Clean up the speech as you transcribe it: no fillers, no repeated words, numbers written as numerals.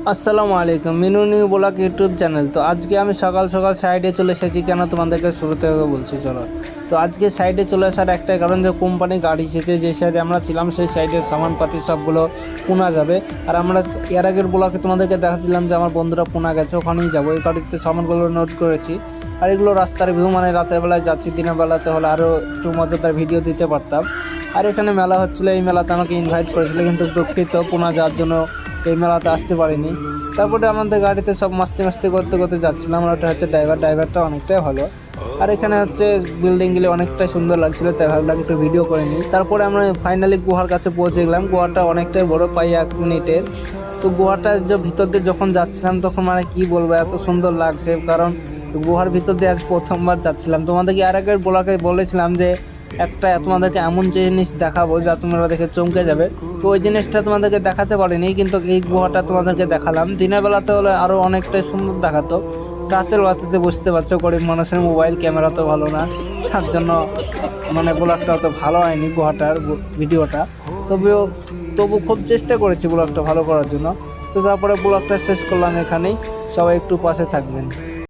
আসসালামু আলাইকুম, Minu new blog YouTube channel. তো আজকে আমি সকাল সকাল সাইডে চলে এসেছি, কেন তোমাদেরকে শুরুতে বলছি চলো। তো আজকে সাইডে চলে আসার একটাই কারণ, যে কোম্পানি গাড়ি এসেছে, যে সাইডে আমরা ছিলাম সেই সাইডের সামানপাতি সবগুলো পুনা যাবে। আর আমরা এর আগের ব্লগে তোমাদেরকে দেখাচ্ছিলাম যে আমার বন্ধুরা পুনা গেছে, ওখানেই যাবো। এই গাড়িতে সামানগুলো নোট করেছি। আর এগুলো রাস্তার ভিউ, মানে রাতের বেলায় যাচ্ছি, দিনের বেলাতে হলে আরও একটু মজাদার ভিডিও দিতে পারতাম। আর এখানে মেলা হচ্ছিলো, এই মেলাতে আমাকে ইনভাইট করেছিল, কিন্তু দুঃখিত পুনা যাওয়ার জন্য এই মেলাতে আসতে পারিনি। তারপরে আমাদের গাড়িতে সব মাস্তি মাস্তি করতে করতে যাচ্ছিলাম। আর ওটা হচ্ছে ড্রাইভারটা অনেকটাই ভালো। আর এখানে হচ্ছে বিল্ডিংগুলি অনেকটাই সুন্দর লাগছিল, তাই ভাবলাম একটু ভিডিও করে নিই। তারপরে আমরা ফাইনালি গুহার কাছে পৌঁছে গেলাম। গুহাটা অনেকটাই বড়, প্রায় 1 মিনিটের। তো গুহাটা যে ভিতর দিয়ে যখন যাচ্ছিলাম, তখন মানে কি বলবো, এত সুন্দর লাগছে। কারণ গুহার ভিতর দিয়ে আজ প্রথমবার যাচ্ছিলাম। তোমাদেরকে আর আগের বলেছিলাম যে তোমাদেরকে এমন জিনিস দেখাবো যা তোমরা দেখে চমকে যাবে। তো ওই জিনিসটা তোমাদেরকে দেখাতে পারিনি, কিন্তু এই গুহাটা তোমাদেরকে দেখালাম। দিনের বেলাতে হলে আরও অনেকটাই সুন্দর দেখাতো। রাতের বেলাতে বুঝতে পারছো, গরিব মানুষের মোবাইল ক্যামেরা তো ভালো না, তার জন্য মানে ব্লগটা অত ভালো হয়নি, গুহাটার ভিডিওটা। তবু খুব চেষ্টা করেছি ব্লগটা ভালো করার জন্য। তো তারপরে ব্লগটা শেষ করলাম এখানেই। সবাই একটু পাশে থাকবেন।